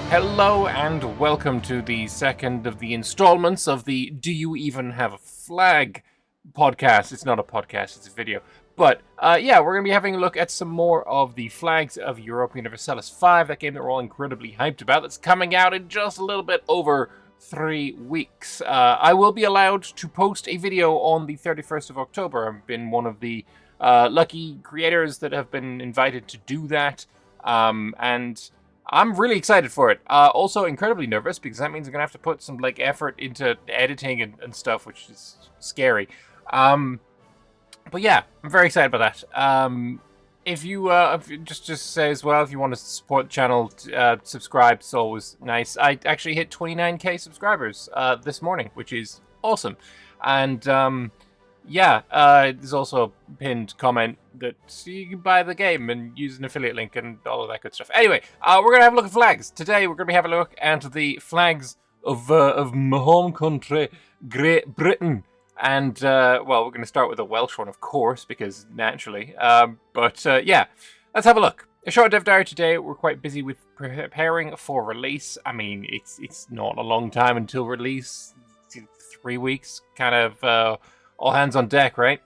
Hello and welcome to the second of the installments of the Do You Even Have a Flag podcast. It's not a podcast, it's a video. But yeah, we're going to be having a look at some more of the flags of Europa Universalis 5, that game that we're all incredibly hyped about. That's coming out in just a little bit over 3 weeks. I will be allowed to post a video on the 31st of October. I've been one of the lucky creators that have been invited to do that. And I'm really excited for it. Also incredibly nervous because that means I'm gonna have to put some effort into editing and stuff, which is scary. But yeah, I'm very excited about that. If you just say as well, if you want to support the channel, subscribe. It's always nice. I actually hit 29k subscribers this morning, which is awesome. And yeah, there's also a pinned comment that you can buy the game and use an affiliate link and all of that good stuff. Anyway, we're going to have a look at flags. Today, we're going to be having a look at the flags of my home country, Great Britain. And, well, we're going to start with the Welsh one, of course, because naturally. But yeah, let's have a look. A short dev diary today. We're quite busy with preparing for release. I mean, it's not a long time until release. 3 weeks, kind of... all hands on deck, right?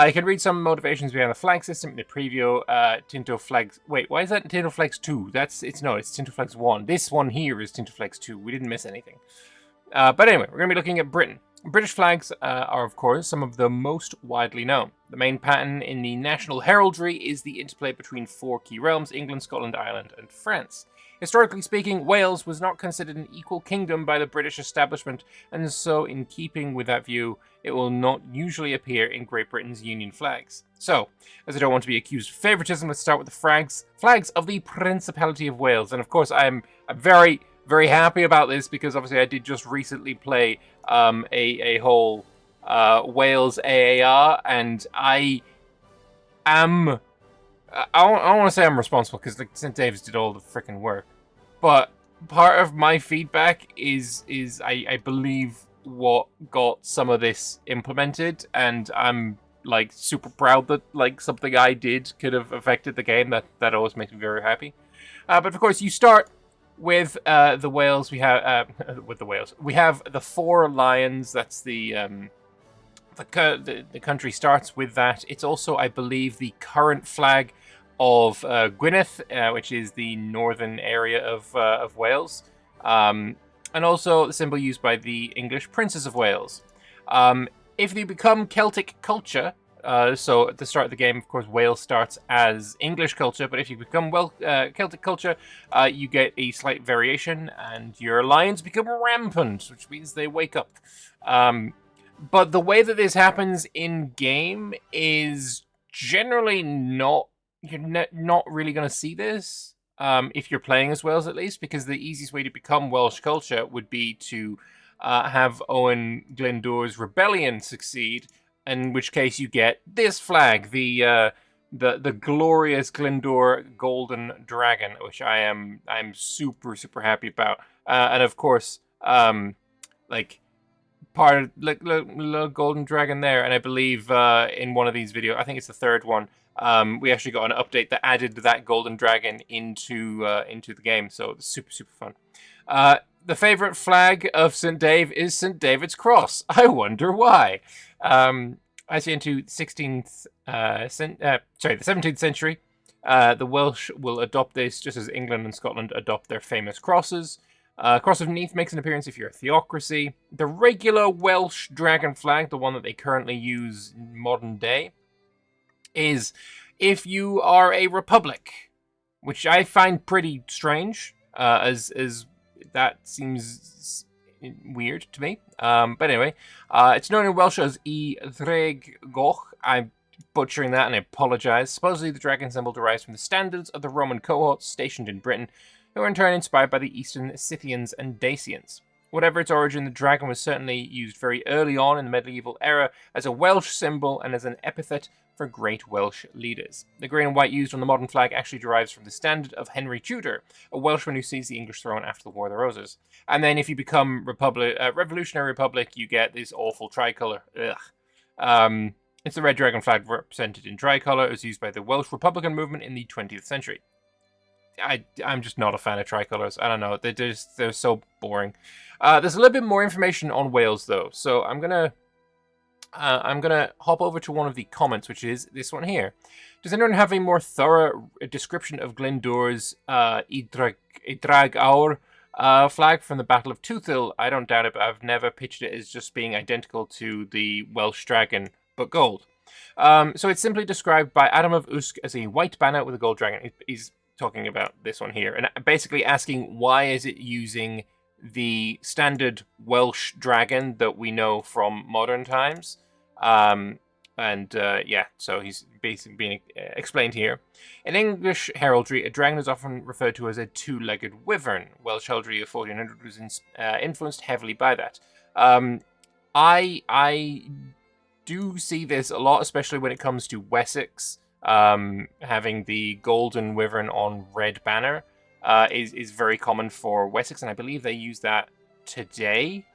You can read some motivations behind the flag system in the preview. Tinto Flags. Wait, why is that Tinto Flags 2? It's Tinto Flags 1. This one here is Tinto Flags 2. We didn't miss anything. But anyway, we're going to be looking at Britain. British flags are, of course, some of the most widely known. The main pattern in the national heraldry is the interplay between 4 key realms: England, Scotland, Ireland, and France. Historically speaking, Wales was not considered an equal kingdom by the British establishment, and so in keeping with that view, it will not usually appear in Great Britain's Union flags. So, as I don't want to be accused of favouritism, let's start with the flags of the Principality of Wales. And of course, I'm very, very happy about this because obviously I did just recently play a whole Wales AAR, and I am... I don't want to say I'm responsible because St. David's did all the freaking work, but part of my feedback is I believe what got some of this implemented, and I'm super proud that something I did could have affected the game. That always makes me very happy. But of course, you start with the Wales. We have with the Wales. We have the 4 lions. That's the country starts with that. It's also, I believe, the current flag of Gwynedd, which is the northern area of Wales, and also the symbol used by the English princes of Wales. If you become Celtic culture, so at the start of the game, of course, Wales starts as English culture, but if you become Celtic culture, you get a slight variation, and your lions become rampant, which means they wake up. But the way that this happens in game is generally not... You're not really going to see this if you're playing as Wales, at least, because the easiest way to become Welsh culture would be to have Owen Glyndwr's rebellion succeed, in which case you get this flag, the glorious Glyndwr golden dragon, which I'm super, super happy about. And of course, part of little golden dragon there, and I believe in one of these videos, I think it's the third one, we actually got an update that added that golden dragon into the game, so it's super, super fun. The favorite flag of St. Dave is St. David's Cross. I wonder why. As you into the 17th century, the Welsh will adopt this just as England and Scotland adopt their famous crosses. Cross of Neath makes an appearance if you're a theocracy. The regular Welsh dragon flag, the one that they currently use in modern day, is if you are a republic, which I find pretty strange, as that seems weird to me. But anyway, it's known in Welsh as Dreg Goch. I'm butchering that and I apologize. Supposedly the dragon symbol derives from the standards of the Roman cohorts stationed in Britain, who were in turn inspired by the Eastern Scythians and Dacians. Whatever its origin, the dragon was certainly used very early on in the medieval era as a Welsh symbol and as an epithet for great Welsh leaders. The grey and white used on the modern flag actually derives from the standard of Henry Tudor, a Welshman who seized the English throne after the War of the Roses. And then if you become Revolutionary Republic, you get this awful tricolour. Ugh. It's the red dragon flag represented in tricolour. It was used by the Welsh Republican movement in the 20th century. I'm just not a fan of tricolours. I don't know. They're so boring. There's a little bit more information on Wales though, so I'm gonna hop over to one of the comments, which is this one here. Does anyone have a more thorough description of Glendore's Idrag Awr flag from the Battle of Toothill? I don't doubt it, but I've never pictured it as just being identical to the Welsh dragon, but gold. So it's simply described by Adam of Usk as a white banner with a gold dragon. He's talking about this one here, and basically asking why is it using the standard Welsh dragon that we know from modern times. Yeah, so he's basically being explained here. In English heraldry, a dragon is often referred to as a two-legged wyvern. Welsh heraldry of 1400 was influenced heavily by that. I do see this a lot, especially when it comes to Wessex. Having the golden wyvern on red banner is very common for Wessex, and I believe they use that today.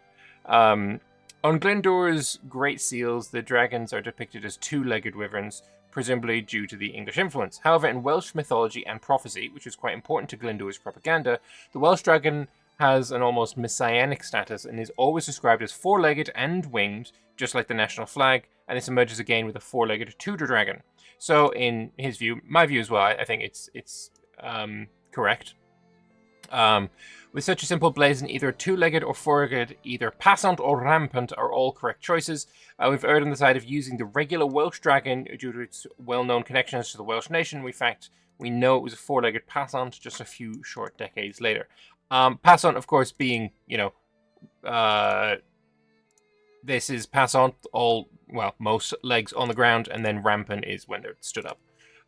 On Glendore's Great Seals, the dragons are depicted as two-legged wyverns, presumably due to the English influence. However, in Welsh mythology and prophecy, which is quite important to Glendore's propaganda, the Welsh dragon has an almost messianic status and is always described as four-legged and winged, just like the national flag, and this emerges again with a four-legged Tudor dragon. So, in his view, my view as well, I think it's correct. With such a simple blazon, either two-legged or four-legged, either passant or rampant are all correct choices. We've erred on the side of using the regular Welsh dragon due to its well-known connections to the Welsh nation. In fact, we know it was a four-legged passant just a few short decades later. Passant, of course, being, this is passant, most legs on the ground, and then rampant is when they're stood up.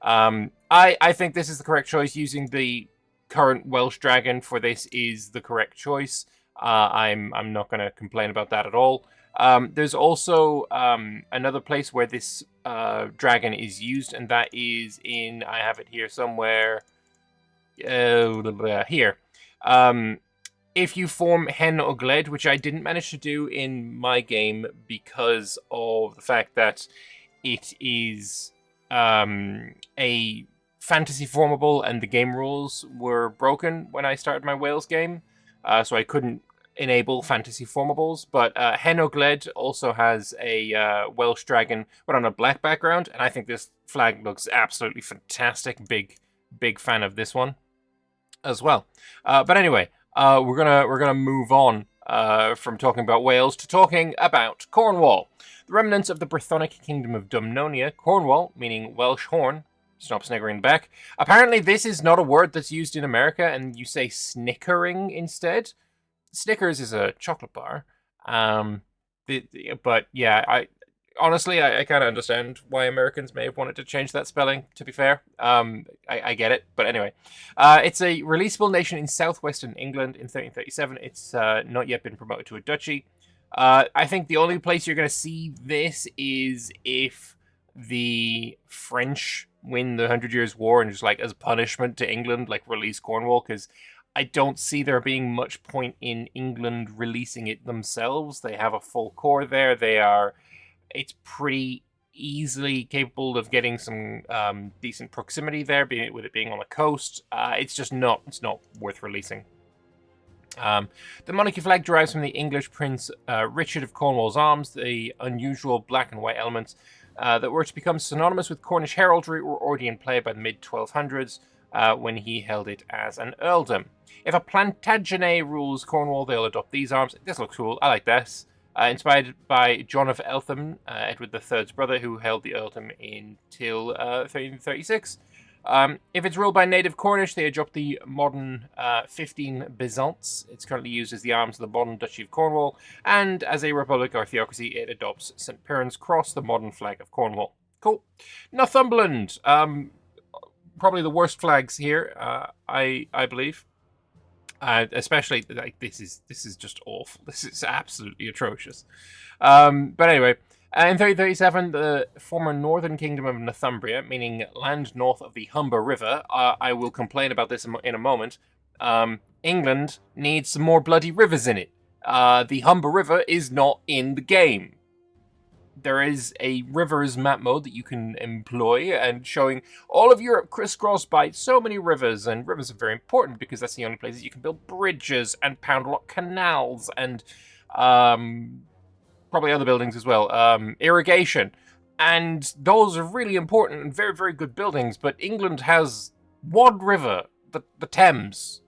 I think this is the correct choice. Using the current Welsh dragon for this is the correct choice. I'm not going to complain about that at all. There's also another place where this dragon is used, and that is in, I have it here somewhere, here. If you form Hen Ogledd, which I didn't manage to do in my game because of the fact that it is a fantasy formable and the game rules were broken when I started my Wales game, so I couldn't enable fantasy formables. But Hen Ogledd also has a Welsh dragon, but on a black background, and I think this flag looks absolutely fantastic. Big fan of this one as well. But anyway, we're gonna move on from talking about Wales to talking about Cornwall. The remnants of the Brythonic kingdom of Dumnonia, Cornwall, meaning Welsh horn. Stop sniggering back. Apparently, this is not a word that's used in America, and you say snickering instead. Snickers is a chocolate bar. But yeah, I kind of understand why Americans may have wanted to change that spelling, to be fair. I get it, but anyway. It's a releasable nation in southwestern England in 1337. It's not yet been promoted to a duchy. I think the only place you're going to see this is if the French win the 100 Years' War and just, like, as punishment to England, like, release Cornwall, because I don't see there being much point in England releasing it themselves. They have a full core there. It's pretty easily capable of getting some decent proximity there, with it being on the coast. It's not worth releasing. The monarchy flag derives from the English Prince Richard of Cornwall's arms. The unusual black and white elements that were to become synonymous with Cornish heraldry were already in play by the mid-1200s when he held it as an earldom. If a Plantagenet rules Cornwall, they'll adopt these arms. This looks cool. I like this. Inspired by John of Eltham, Edward III's brother, who held the earldom until 1336. If it's ruled by native Cornish, they adopt the modern 15 Byzants. It's currently used as the arms of the modern Duchy of Cornwall, and as a republic or theocracy, it adopts St. Piran's Cross, the modern flag of Cornwall. Cool. Northumberland, probably the worst flags here, I believe. Especially, like, this is just awful. This is absolutely atrocious. But anyway, in 1337, the former northern kingdom of Northumbria, meaning land north of the Humber River, I will complain about this in a moment. England needs some more bloody rivers in it. The Humber River is not in the game. there is a rivers map mode that you can employ, and showing all of Europe crisscrossed by so many rivers. And rivers are very important because that's the only places you can build bridges and pound lock canals and probably other buildings as well. Irrigation. And those are really important and very, very good buildings. But England has one river, the Thames.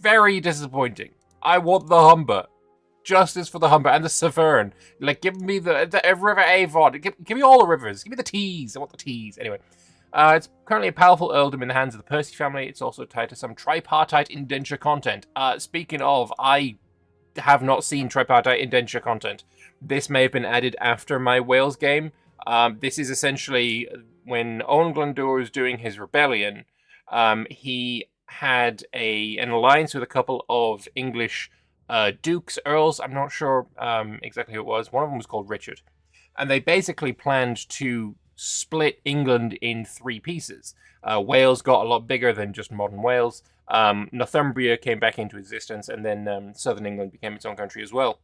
Very disappointing. I want the Humber. Justice for the Humber and the Severn. Like, give me the River Avon. Give me all the rivers. Give me the Tees. I want the Tees. Anyway. It's currently a powerful earldom in the hands of the Percy family. It's also tied to some tripartite indenture content. Speaking of, I have not seen tripartite indenture content. This may have been added after my Wales game. This is essentially when Owen Glendower was doing his rebellion. He had an alliance with a couple of English dukes, earls. I'm not sure exactly who it was. One of them was called Richard. And they basically planned to split England in 3 pieces. Wales got a lot bigger than just modern Wales. Northumbria came back into existence, and then southern England became its own country as well.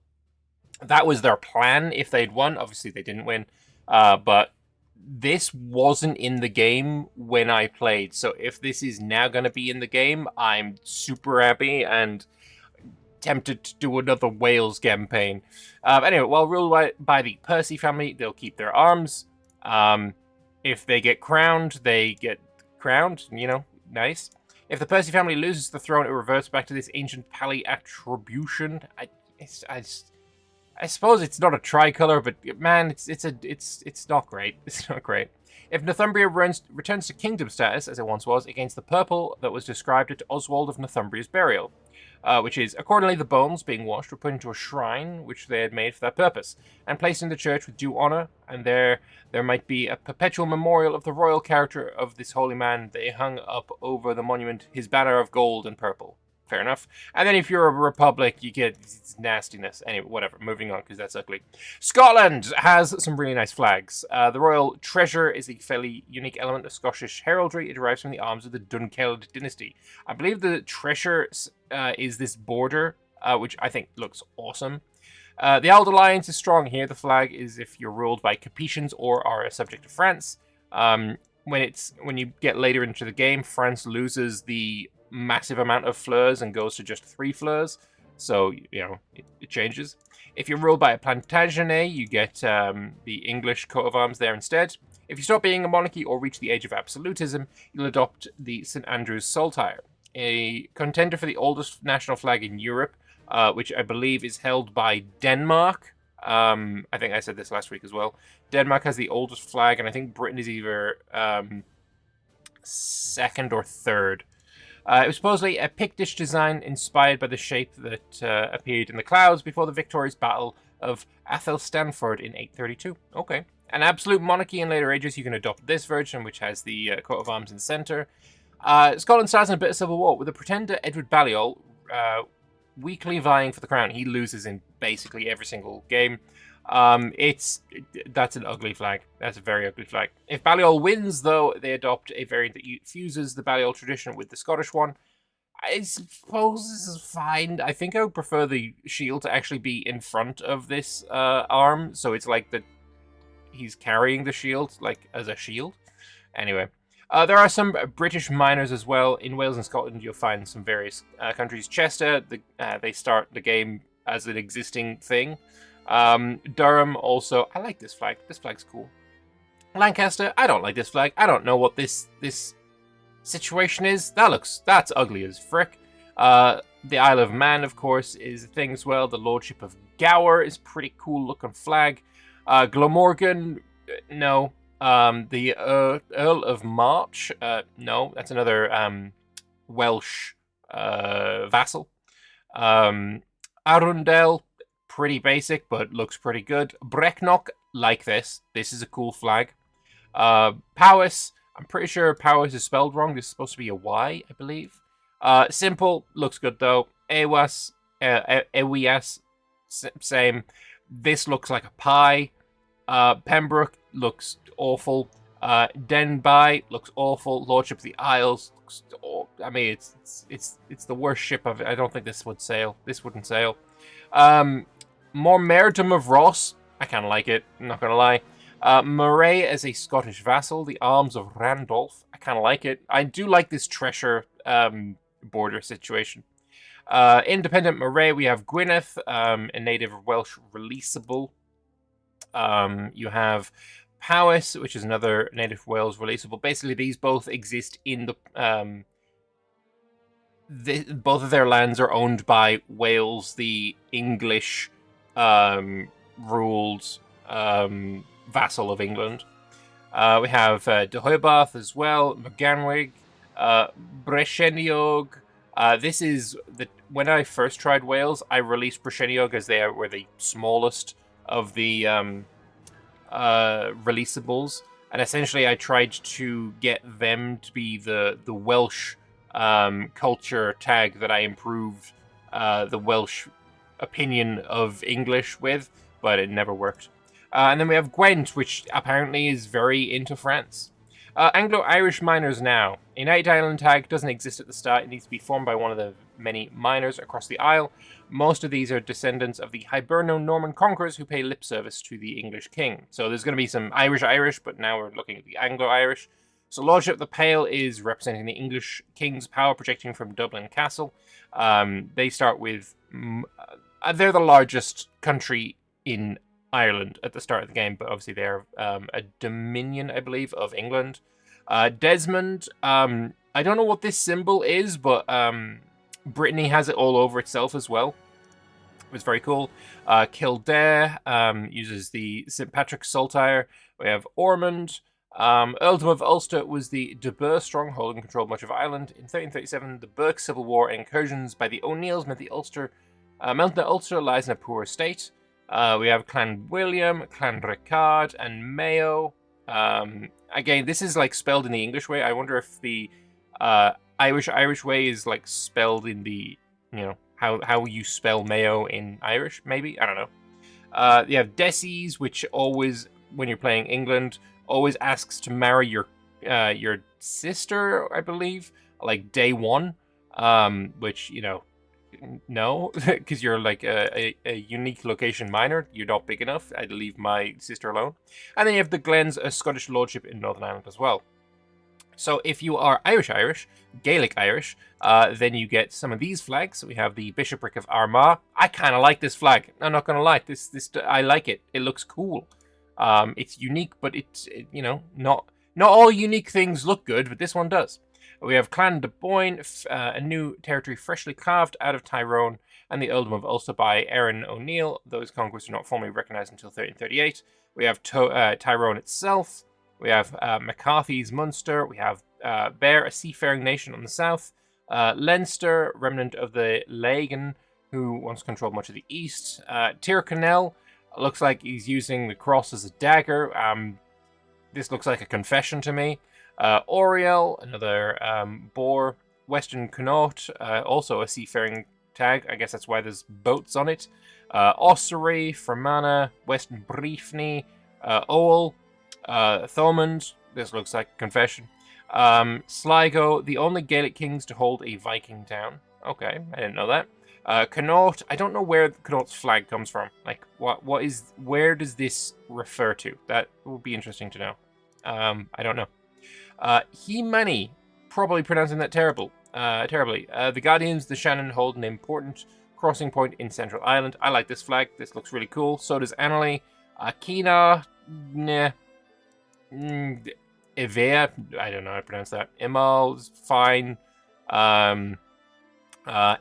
That was their plan if they'd won. Obviously, they didn't win. But this wasn't in the game when I played. So if this is now going to be in the game, I'm super happy and tempted to do another Wales campaign. Anyway, while ruled by the Percy family, they'll keep their arms. If they get crowned, they get crowned. You know, nice. If the Percy family loses the throne, it reverts back to this ancient pally attribution. I suppose it's not a tricolor, but man, it's not great. It's not great. If Northumbria returns to kingdom status, as it once was, against the purple that was described at Oswald of Northumbria's burial, which is, accordingly, the bones being washed were put into a shrine, which they had made for that purpose, and placed in the church with due honour, and there might be a perpetual memorial of the royal character of this holy man. They hung up over the monument his banner of gold and purple. Fair enough. And then if you're a republic, you get nastiness. Anyway, whatever. Moving on, because that's ugly. Scotland has some really nice flags. The royal treasure is a fairly unique element of Scottish heraldry. It derives from the arms of the Dunkeld dynasty. I believe the treasure is this border, which I think looks awesome. The Old Alliance is strong here. The flag is if you're ruled by Capetians or are a subject of France. When you get later into the game, France loses the massive amount of fleurs and goes to just 3 fleurs, so you know it changes. If you're ruled by a Plantagenet, you get the English coat of arms there instead. If you stop being a monarchy or reach the age of absolutism, you'll adopt the St Andrew's Saltire, a contender for the oldest national flag in Europe, which I believe is held by Denmark. I think I said this last week as well. Denmark has the oldest flag, and I think Britain is either second or third. It was supposedly a Pictish design inspired by the shape that appeared in the clouds before the victorious Battle of Athel-Stanford in 832. Okay. An absolute monarchy in later ages, you can adopt this version, which has the coat of arms in the centre. Scotland starts in a bit of civil war with the pretender Edward Balliol weakly vying for the crown. He loses in basically every single game. That's an ugly flag. That's a very ugly flag. If Balliol wins, though, they adopt a variant that fuses the Balliol tradition with the Scottish one. I suppose this is fine. I think I would prefer the shield to actually be in front of this arm, so it's like he's carrying the shield, like, as a shield. Anyway. There are some British minors as well. In Wales and Scotland, you'll find some various countries. Chester, they start the game as an existing thing. Durham also. I like this flag. This flag's cool. Lancaster, I don't like this flag. I don't know what this situation is. That's ugly as frick. The Isle of Man, of course, is a thing as well. The Lordship of Gower is pretty cool looking flag. Glamorgan, no. The Earl of March, no. That's another Welsh vassal. Arundel, pretty basic, but looks pretty good. Brecknock, like this. This is a cool flag. Powys, I'm pretty sure Powys is spelled wrong. This is supposed to be a Y, I believe. Simple, looks good though. Ewas, same. This looks like a pie. Pembroke looks awful. Denbigh looks awful. Lordship of the Isles looks. I mean, it's the worst ship I don't think this would sail. This wouldn't sail. More Meritum of Ross. I kind of like it, I'm not going to lie. Moray as a Scottish vassal, the arms of Randolph. I kind of like it. I do like this Cheshire border situation. Independent Moray, we have Gwyneth, a native Welsh releasable. You have Powys, which is another native Wales releasable. Basically, these both exist in the... both of their lands are owned by Wales, the English ruled vassal of England. We have De Hoybath as well, Meganwig, Brechenniog. This is when I first tried Wales, I released Brechenniog as they were the smallest of the releasables, and essentially I tried to get them to be the Welsh culture tag that I improved the Welsh opinion of English with, but it never worked. And then we have Gwent, which apparently is very into France. Anglo-Irish miners now. A United Island tag doesn't exist at the start. It needs to be formed by one of the many miners across the Isle. Most of these are descendants of the Hiberno-Norman conquerors who pay lip service to the English king. So there's going to be some Irish, but now we're looking at the Anglo-Irish. So Lordship of the Pale is representing the English king's power projecting from Dublin Castle. They start with... they're the largest country in Ireland at the start of the game, but obviously they're a dominion, I believe, of England. Desmond, I don't know what this symbol is, but Brittany has it all over itself as well. It was very cool. Kildare uses the St. Patrick's Saltire. We have Ormond. Earldom of Ulster was the De Burgh stronghold and controlled much of Ireland. In 1337, the Burke Civil War and incursions by the O'Neills meant mountain of Ulster lies in a poor state. We have Clan William, Clan Ricard, and Mayo. Again, this is like spelled in the English way. I wonder if the Irish way is like spelled in the, how you spell Mayo in Irish, maybe? I don't know. You have Decies, which always, when you're playing England, always asks to marry your sister, I believe, like day one, which, no, because you're like a unique location minor. You're not big enough. I'd leave my sister alone. And then you have the Glens, a Scottish lordship in Northern Ireland as well. So if you are Irish, Gaelic Irish, then you get some of these flags. So we have the Bishopric of Armagh. I kind of like this flag. I'm not going to lie. I like it. It looks cool. It's unique, but it's, not all unique things look good, but this one does. We have Clan de Boyne, a new territory freshly carved out of Tyrone, and the Earldom of Ulster by Aaron O'Neill. Those conquests are not formally recognised until 1338. We have Tyrone itself. We have McCarthy's Munster. We have Bear, a seafaring nation on the south. Leinster, remnant of the Lagan, who once controlled much of the east. Tyrconnell, looks like he's using the cross as a dagger. This looks like a confession to me. Oriel, another Boer. Western Connaught, also a seafaring tag. I guess that's why there's boats on it. Ossory, Fermanagh, Western Briefny, Owl, Thomond. This looks like a confession. Sligo, the only Gaelic kings to hold a Viking town. Okay, I didn't know that. Connaught, I don't know where Connaught's flag comes from. Like, where does this refer to? That would be interesting to know. I don't know. He-Many, probably pronouncing that terribly. The Guardians, the Shannon, hold an important crossing point in Central Ireland. I like this flag. This looks really cool. So does Annalee. Kina, nah. Evea, I don't know how to pronounce that. Imal is fine.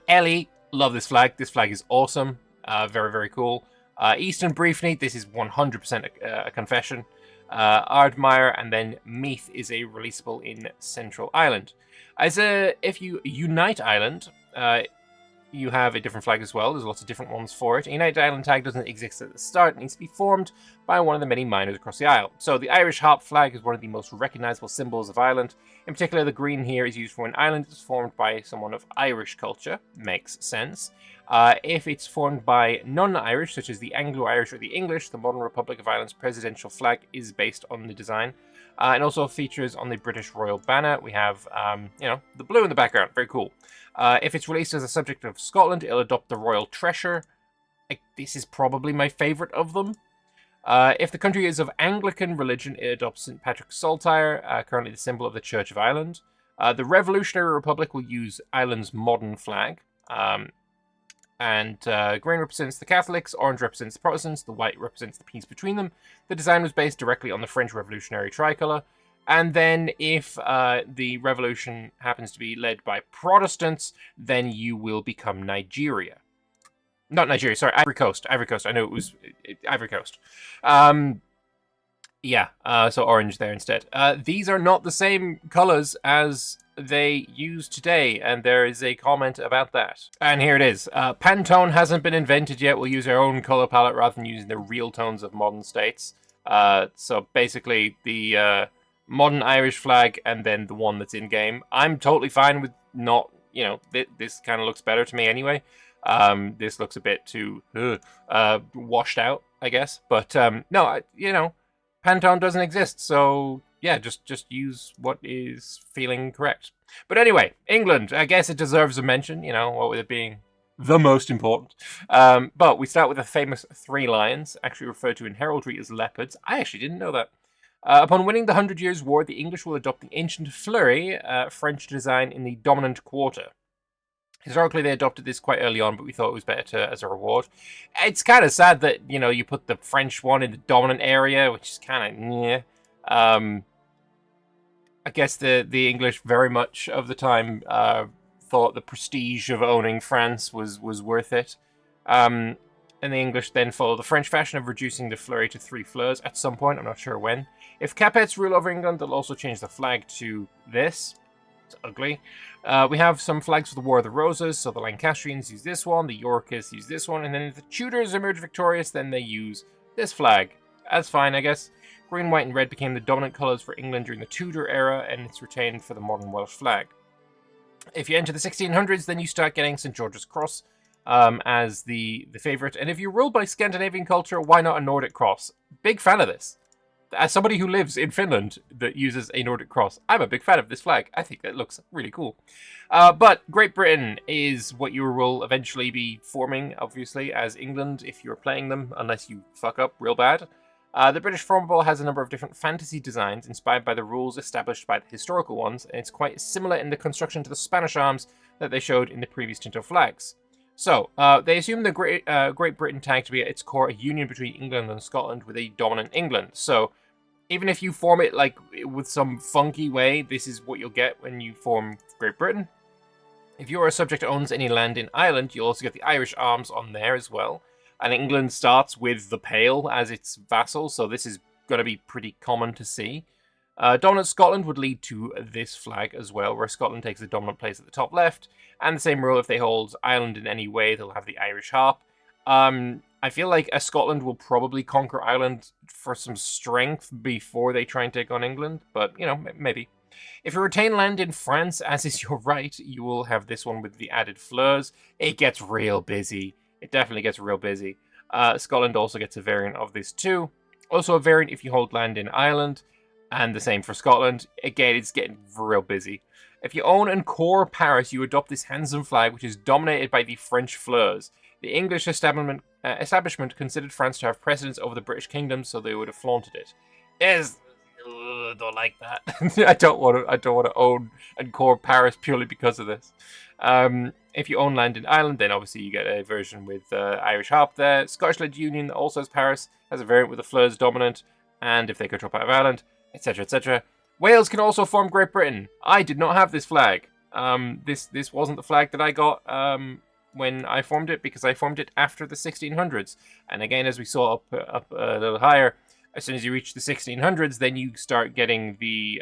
Ellie, love this flag. This flag is awesome. Very, very cool. Eastern Briefny, this is 100% a confession. Ardmire, and then Meath is a releasable in Central Ireland. If you unite Ireland, you have a different flag as well. There's lots of different ones for it. A United Island tag doesn't exist at the start. It needs to be formed by one of the many miners across the Isle. So the Irish harp flag is one of the most recognisable symbols of Ireland. In particular, the green here is used for when Ireland is formed by someone of Irish culture. Makes sense. If it's formed by non-Irish, such as the Anglo-Irish or the English, the modern Republic of Ireland's presidential flag is based on the design. And also features on the British Royal Banner. We have, the blue in the background. Very cool. If it's released as a subject of Scotland, it'll adopt the Royal Treasure. This is probably my favourite of them. If the country is of Anglican religion, it adopts St. Patrick's Saltire, currently the symbol of the Church of Ireland. The Revolutionary Republic will use Ireland's modern flag. Green represents the Catholics, orange represents the Protestants, the white represents the peace between them. The design was based directly on the French Revolutionary tricolour. And then if the revolution happens to be led by Protestants, then you will become Nigeria. Not Nigeria, sorry, Ivory Coast. Ivory Coast, I know it was Ivory Coast. So orange there instead. These are not the same colours as they use today, and there is a comment about that. And here it is. Pantone hasn't been invented yet. We'll use our own colour palette rather than using the real tones of modern states. So basically, the modern Irish flag and then the one that's in-game. I'm totally fine with not, this kind of looks better to me anyway. This looks a bit too washed out, I guess. But no, Pantone doesn't exist, so yeah, just use what is feeling correct. But anyway, England, I guess it deserves a mention, what with it being the most important. But we start with the famous three lions, actually referred to in heraldry as leopards. I actually didn't know that. Upon winning the 100 Years' War, the English will adopt the ancient fleury, French design in the dominant quarter. Historically, they adopted this quite early on, but we thought it was better as a reward. It's kind of sad that, you put the French one in the dominant area, which is kind of, I guess the English very much of the time thought the prestige of owning France was worth it. And the English then follow the French fashion of reducing the fleury to 3 fleurs at some point, I'm not sure when. If Capets rule over England, they'll also change the flag to this. It's ugly. We have some flags for the War of the Roses, so the Lancastrians use this one, the Yorkists use this one, and then if the Tudors emerge victorious, then they use this flag. That's fine, I guess. Green, white, and red became the dominant colours for England during the Tudor era, and it's retained for the modern Welsh flag. If you enter the 1600s, then you start getting St. George's Cross as the favourite, and if you're ruled by Scandinavian culture, why not a Nordic cross? Big fan of this. As somebody who lives in Finland that uses a Nordic cross, I'm a big fan of this flag. I think that looks really cool. But Great Britain is what you will eventually be forming, obviously, as England, if you're playing them, unless you fuck up real bad. The British formable has a number of different fantasy designs inspired by the rules established by the historical ones, and it's quite similar in the construction to the Spanish arms that they showed in the previous Tinto flags. So, they assume the Great Britain tag to be at its core a union between England and Scotland with a dominant England. So, even if you form it like with some funky way, this is what you'll get when you form Great Britain. If you're a subject that owns any land in Ireland, you'll also get the Irish arms on there as well. And England starts with the Pale as its vassal, so this is going to be pretty common to see. Dominant Scotland would lead to this flag as well, where Scotland takes the dominant place at the top left. And the same rule, if they hold Ireland in any way, they'll have the Irish harp. I feel like Scotland will probably conquer Ireland for some strength before they try and take on England, but, maybe. If you retain land in France, as is your right, you will have this one with the added fleurs. It gets real busy. It definitely gets real busy. Scotland also gets a variant of this too. Also a variant if you hold land in Ireland, and the same for Scotland. Again, it's getting real busy. If you own and core Paris, you adopt this handsome flag, which is dominated by the French fleurs. The English establishment considered France to have precedence over the British kingdom, so they would have flaunted it. Don't like that. I don't want to own and core Paris purely because of this. If you own land in Ireland, then obviously you get a version with Irish harp there. Scottish-led Union also has Paris, has a variant with the fleurs dominant, and if they could drop out of Ireland, etc., etc. Wales can also form Great Britain. I did not have this flag. This wasn't the flag that I got when I formed it, because I formed it after the 1600s. And again, as we saw up a little higher, as soon as you reach the 1600s, then you start getting the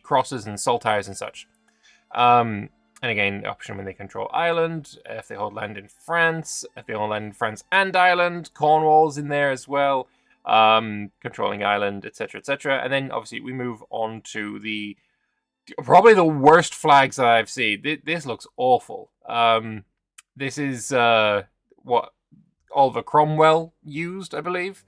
crosses and saltires and such. And again, option when they control Ireland, if they hold land in France, if they hold land in France and Ireland, Cornwall's in there as well, controlling Ireland, etc., etc. And then obviously we move on to probably the worst flags that I've seen. This looks awful. This is what Oliver Cromwell used, I believe.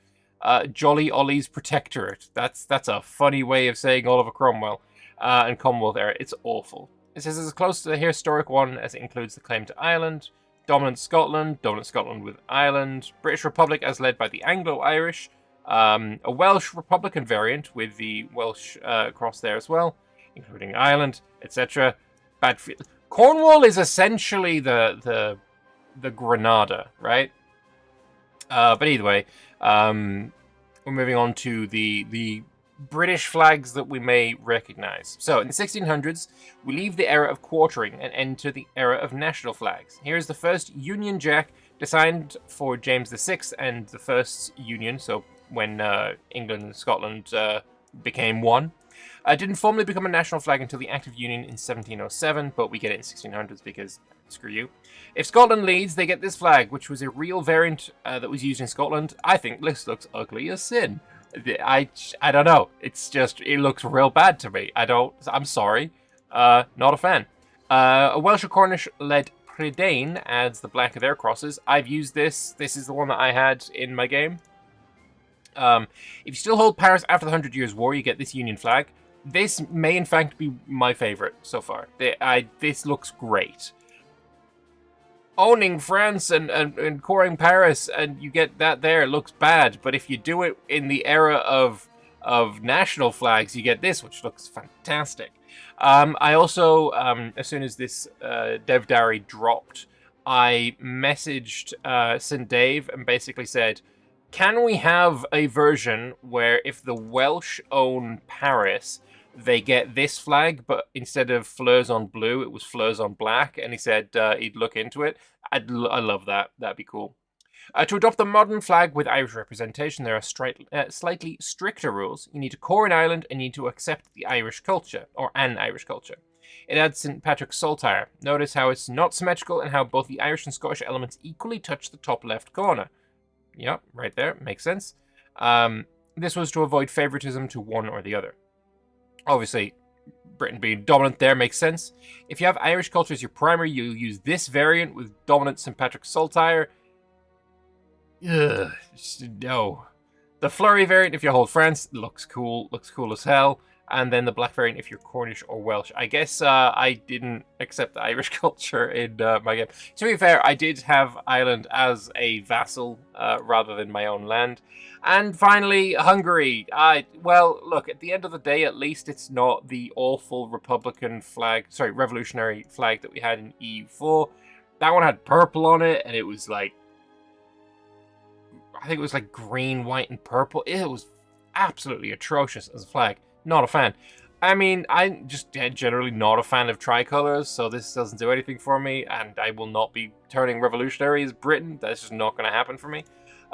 Jolly Ollie's Protectorate. That's a funny way of saying Oliver Cromwell. And Commonwealth era. It's awful. It says it's as close to the historic one as it includes the claim to Ireland. Dominant Scotland with Ireland, British Republic as led by the Anglo-Irish, a Welsh Republican variant with the Welsh cross there as well, including Ireland, etc. Cornwall is essentially the Granada, right? But either way, we're moving on to the British flags that we may recognize. So in the 1600s, we leave the era of quartering and enter the era of national flags. Here's the first Union Jack, designed for James VI and the First Union, so when England and Scotland became one. It didn't formally become a national flag until the Act of Union in 1707, but we get it in 1600s because screw you. If Scotland leads, they get this flag, which was a real variant that was used in Scotland. I think this looks ugly as sin. I don't know. It's just, it looks real bad to me. I'm sorry. Not a fan. A Welsh or Cornish-led Prydain adds the black of their crosses. I've used this. This is the one that I had in my game. If you still hold Paris after the 100 Years' War, you get this Union flag. This may, in fact, be my favorite so far. This looks great. Owning France and coring Paris, and you get that there, looks bad. But if you do it in the era of national flags, you get this, which looks fantastic. I also, as soon as this Dev Diary dropped, I messaged St. Dave and basically said, can we have a version where if the Welsh own Paris, they get this flag, but instead of fleurs on blue, it was fleurs on black? And he said he'd look into it. I love that. That'd be cool. To adopt the modern flag with Irish representation, there are slightly stricter rules. You need to core in Ireland and you need to accept the Irish culture, or an Irish culture. It adds St. Patrick's saltire. Notice how it's not symmetrical and how both the Irish and Scottish elements equally touch the top left corner. Yep, right there. Makes sense. This was to avoid favoritism to one or the other. Obviously, Britain being dominant there makes sense. If you have Irish culture as your primary, you'll use this variant with dominant St. Patrick's saltire. Ugh, no. The flurry variant, if you hold France, looks cool as hell. And then the black variant if you're Cornish or Welsh. I guess I didn't accept the Irish culture in my game. To be fair, I did have Ireland as a vassal rather than my own land. And finally, Hungary. Well, look, at the end of the day, at least it's not the awful revolutionary flag that we had in EU4. That one had purple on it, and it was like, I think it was like green, white, and purple. It was absolutely atrocious as a flag. Not a fan. I mean, I'm just generally not a fan of tricolors, so this doesn't do anything for me, and I will not be turning revolutionary as Britain. That's just not going to happen for me.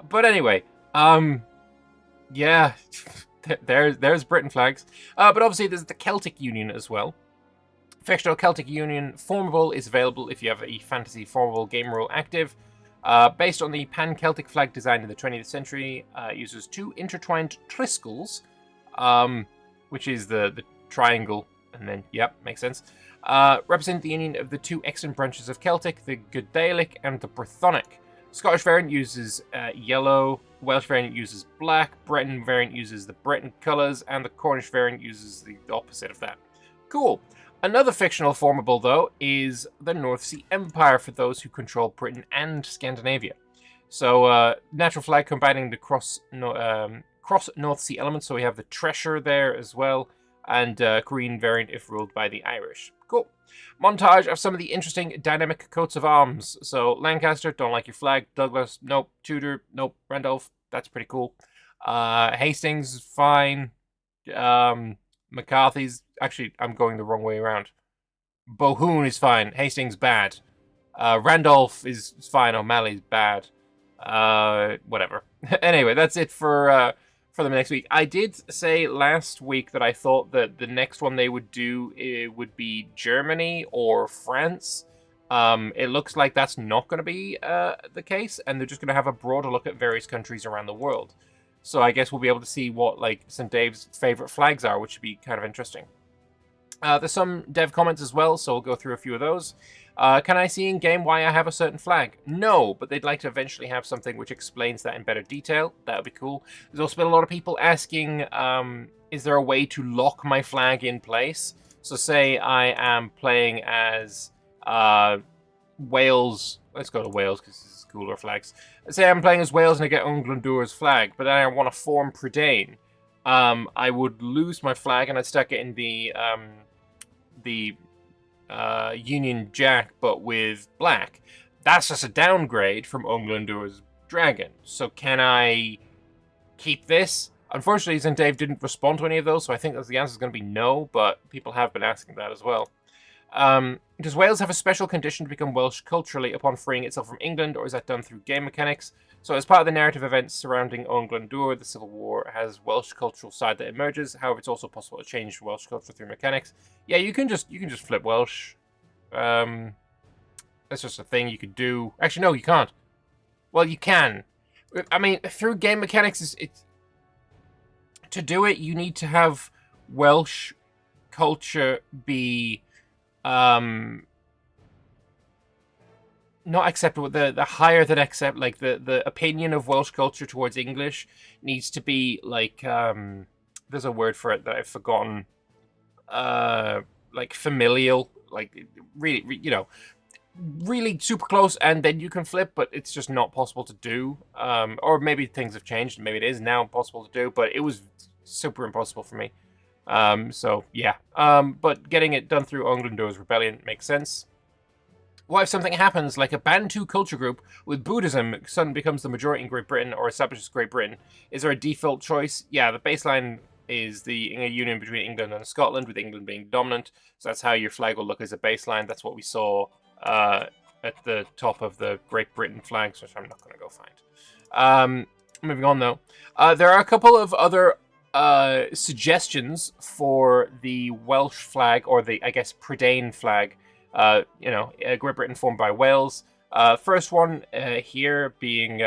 But anyway, yeah, there's Britain flags. But obviously there's the Celtic Union as well. Fictional Celtic Union formable is available if you have a fantasy formable game rule active. Based on the pan-Celtic flag design in the 20th century, it uses two intertwined triscles, which is the triangle, and then, yep, makes sense. Represent the union of the two extant branches of Celtic, the Gaelic and the Brythonic. Scottish variant uses yellow, Welsh variant uses black, Breton variant uses the Breton colours, and the Cornish variant uses the opposite of that. Cool. Another fictional formable, though, is the North Sea Empire for those who control Britain and Scandinavia. So, natural flag combining the cross North Sea elements, so we have the treasure there as well, and green variant if ruled by the Irish. Cool. Montage of some of the interesting dynamic coats of arms. So Lancaster, don't like your flag. Douglas, nope. Tudor, nope. Randolph, that's pretty cool. Hastings, fine. McCarthy's, actually, I'm going the wrong way around. Bohun is fine. Hastings, bad. Randolph is fine. O'Malley's bad. Whatever. Anyway, that's it for them next week. I did say last week that I thought that the next one they would do would be Germany or France. It looks like that's not going to be the case, and they're just going to have a broader look at various countries around the world. So I guess we'll be able to see what like St. Dave's favorite flags are, which would be kind of interesting. There's some dev comments as well, so we'll go through a few of those. Can I see in-game why I have a certain flag? No, but they'd like to eventually have something which explains that in better detail. That would be cool. There's also been a lot of people asking, is there a way to lock my flag in place? So say I am playing as Wales. Let's go to Wales because this is cooler flags. Say I'm playing as Wales and I get Anglo-Irish flag, but then I want to form Prydain. I would lose my flag and I'd start getting the Union Jack, but with black. That's just a downgrade from Anglo-Irish dragon. So can I keep this? Unfortunately, St. Dave didn't respond to any of those, so I think that the answer is going to be no, but people have been asking that as well. Does Wales have a special condition to become Welsh culturally upon freeing itself from England, or is that done through game mechanics? So as part of the narrative events surrounding Anglo-Irish, the Civil War has Welsh cultural side that emerges. However, it's also possible to change Welsh culture through mechanics. Yeah, you can just flip Welsh. That's just a thing you could do. Actually, no, you can't. Well, you can. I mean, through game mechanics, it's to do it, you need to have Welsh culture be not acceptable. The higher than accept, like the opinion of Welsh culture towards English needs to be like there's a word for it that I've forgotten. Like familial, like really, you know, really super close, and then you can flip, but it's just not possible to do. Or maybe things have changed, maybe it is now possible to do, but it was super impossible for me. So yeah. But getting it done through Anglo-Irish rebellion makes sense. What if something happens like a Bantu culture group with Buddhism suddenly becomes the majority in Great Britain or establishes Great Britain? Is there a default choice? Yeah, the baseline is the union between England and Scotland, with England being dominant. So that's how your flag will look as a baseline. That's what we saw at the top of the Great Britain flags, which I'm not going to go find. Moving on, though. There are a couple of other suggestions for the Welsh flag, or the, I guess, Prydain flag. Great Britain formed by Wales. First one here being,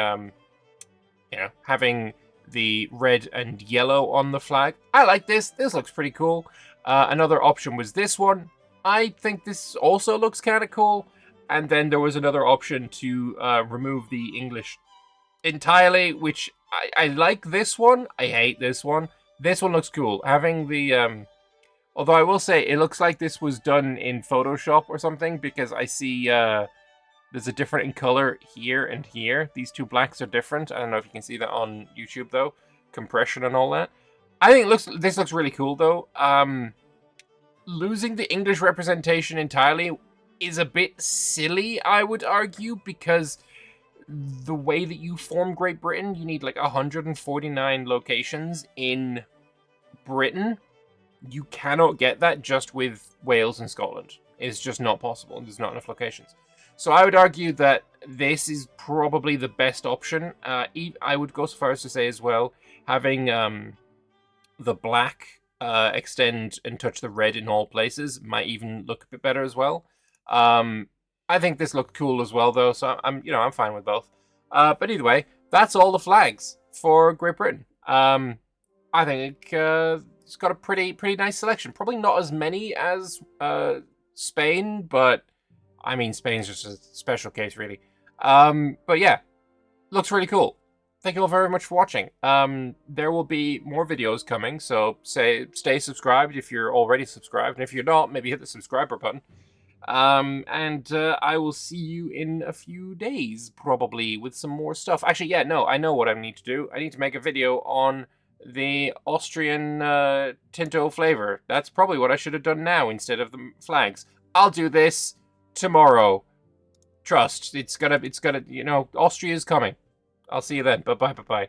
having the red and yellow on the flag. I like this. This looks pretty cool. Another option was this one. I think this also looks kind of cool. And then there was another option to remove the English entirely, which I like this one. I hate this one. This one looks cool. Having the... although I will say, it looks like this was done in Photoshop or something, because I see there's a different in color here and here. These two blacks are different. I don't know if you can see that on YouTube, though. Compression and all that. I think this looks really cool, though. Losing the English representation entirely is a bit silly, I would argue, because the way that you form Great Britain, you need like 149 locations in Britain. You cannot get that just with Wales and Scotland. It's just not possible. There's not enough locations. So I would argue that this is probably the best option. I would go so far as to say as well, having the black extend and touch the red in all places might even look a bit better as well. I think this looked cool as well, though, so I'm fine with both. But either way, that's all the flags for Great Britain. I think it's got a pretty nice selection. Probably not as many as Spain, but I mean, Spain's just a special case, really. But yeah, looks really cool. Thank you all very much for watching. There will be more videos coming, so stay subscribed if you're already subscribed, and if you're not, maybe hit the subscriber button. I will see you in a few days, probably, with some more stuff. Actually, yeah, no, I know what I need to do. I need to make a video on the Austrian Tinto flavor. That's probably what I should have done now instead of the flags. I'll do this tomorrow. Trust. It's gonna, Austria's coming. I'll see you then. Bye-bye.